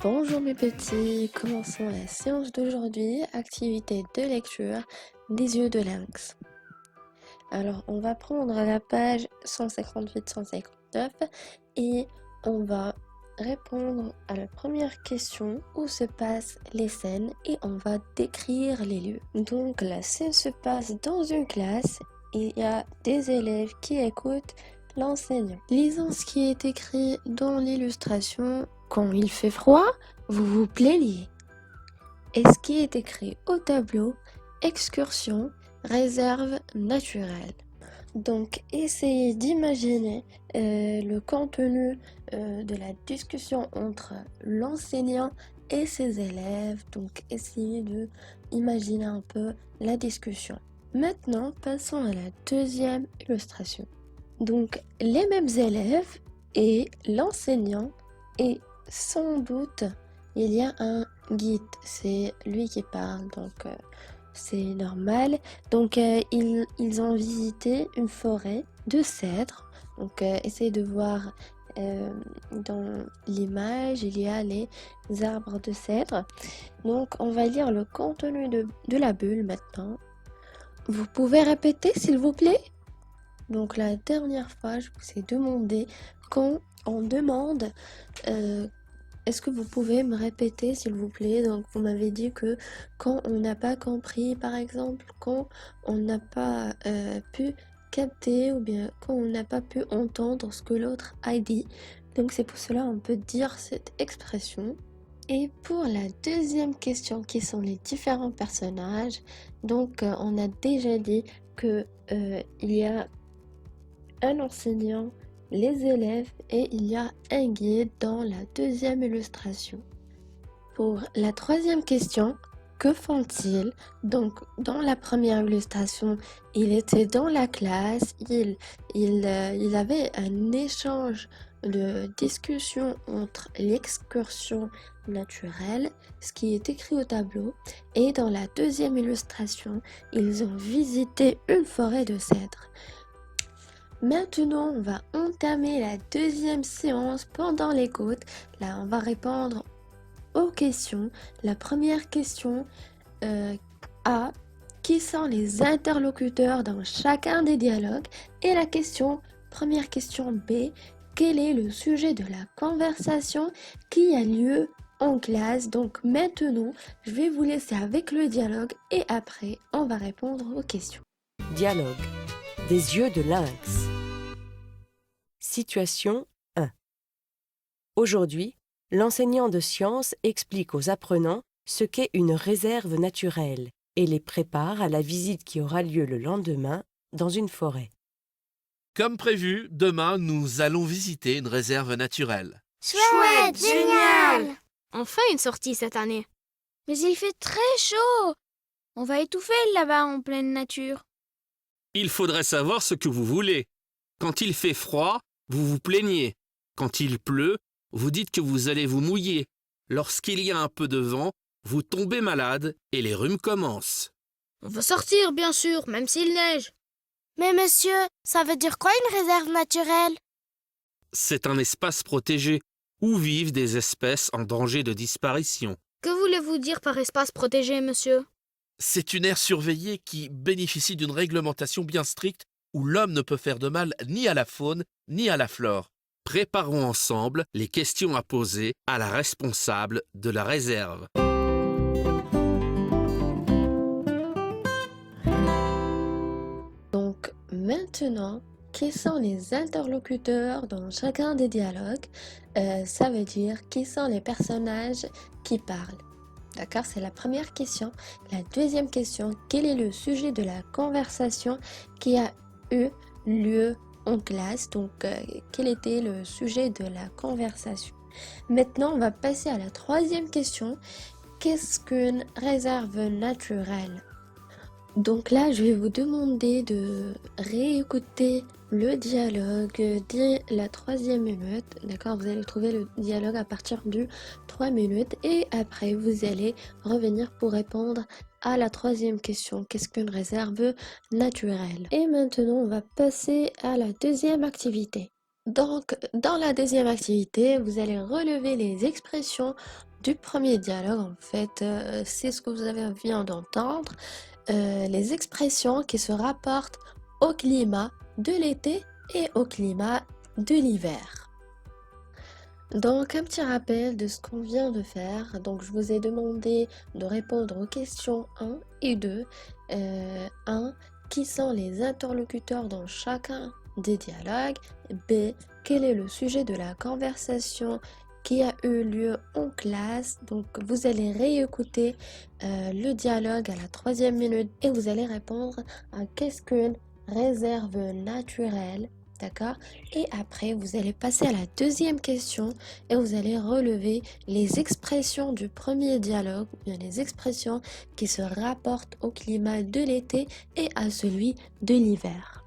Bonjour mes petits, commençons la séance d'aujourd'hui, activité de lecture des yeux de lynx. Alors on va prendre la page 158-159 et on va répondre à la première question où se passent les scènes et on va décrire les lieux. Donc la scène se passe dans une classe, il y a des élèves qui écoutent l'enseignant. Lisons ce qui est écrit dans l'illustration. Quand il fait froid, vous vous plaignez. Et ce qui est écrit au tableau, excursion, réserve naturelle. Donc, essayez d'imaginer le contenu de la discussion entre l'enseignant et ses élèves. Donc, essayez de imaginer un peu la discussion. Maintenant, passons à la deuxième illustration. Donc, les mêmes élèves et l'enseignant, et sans doute, il y a un guide, c'est lui qui parle, donc c'est normal. Donc, ils ont visité une forêt de cèdres. Donc, essayez de voir dans l'image, il y a les arbres de cèdre. Donc, on va lire le contenu de la bulle maintenant. Vous pouvez répéter, s'il vous plaît? Donc la dernière fois, je vous ai demandé quand on demande est-ce que vous pouvez me répéter s'il vous plaît? Donc vous m'avez dit que quand on n'a pas compris, par exemple, quand on n'a pas pu capter ou bien quand on n'a pas pu entendre ce que l'autre a dit. Donc c'est pour cela on peut dire cette expression. Et pour la deuxième question qui sont les différents personnages, donc on a déjà dit que il y a un enseignant, les élèves et il y a un guide dans la deuxième illustration. Pour la troisième question, que font-ils? Donc dans la première illustration, il était dans la classe, il avait un échange de discussion entre l'excursion naturelle, ce qui est écrit au tableau, et dans la deuxième illustration, ils ont visité une forêt de cèdres. Maintenant, on va entamer la deuxième séance pendant l'écoute. Là, on va répondre aux questions. La première question A. Qui sont les interlocuteurs dans chacun des dialogues? Et la première question B. Quel est le sujet de la conversation qui a lieu en classe? Donc maintenant, je vais vous laisser avec le dialogue et après, on va répondre aux questions. Dialogue. Des yeux de lynx. Situation 1. Aujourd'hui, l'enseignant de sciences explique aux apprenants ce qu'est une réserve naturelle et les prépare à la visite qui aura lieu le lendemain dans une forêt. Comme prévu, demain, nous allons visiter une réserve naturelle. Chouette, génial! Enfin une sortie cette année. Mais il fait très chaud. On va étouffer là-bas en pleine nature. Il faudrait savoir ce que vous voulez. Quand il fait froid, vous vous plaignez. Quand il pleut, vous dites que vous allez vous mouiller. Lorsqu'il y a un peu de vent, vous tombez malade et les rhumes commencent. On va sortir bien sûr, même s'il neige. Mais monsieur, ça veut dire quoi une réserve naturelle? C'est un espace protégé où vivent des espèces en danger de disparition. Que voulez-vous dire par espace protégé, monsieur? C'est une aire surveillée qui bénéficie d'une réglementation bien stricte où l'homme ne peut faire de mal ni à la faune ni à la flore. Préparons ensemble les questions à poser à la responsable de la réserve. Donc maintenant, qui sont les interlocuteurs dans chacun des dialogues? Ça veut dire qui sont les personnages qui parlent. D'accord, c'est la première question. La deuxième question, quel est le sujet de la conversation qui a eu lieu en classe? Donc, quel était le sujet de la conversation? Maintenant, on va passer à la troisième question. Qu'est-ce qu'une réserve naturelle? Donc là, je vais vous demander de réécouter le dialogue dès la 3e minute. D'accord, vous allez trouver le dialogue à partir du 3 minutes et après vous allez revenir pour répondre à la 3e question. Qu'est-ce qu'une réserve naturelle? Et maintenant, on va passer à la deuxième activité. Donc, dans la deuxième activité, vous allez relever les expressions du premier dialogue, en fait, c'est ce que vous avez vient d'entendre, les expressions qui se rapportent au climat de l'été et au climat de l'hiver. Donc, un petit rappel de ce qu'on vient de faire. Donc, je vous ai demandé de répondre aux questions 1 et 2. 1. Qui sont les interlocuteurs dans chacun des dialogues? B. Quel est le sujet de la conversation qui a eu lieu en classe? Donc, vous allez réécouter le dialogue à la 3e minute et vous allez répondre à qu'est-ce qu'une réserve naturelle? D'accord? Et après, vous allez passer à la 2e question et vous allez relever les expressions du premier dialogue, ou bien les expressions qui se rapportent au climat de l'été et à celui de l'hiver.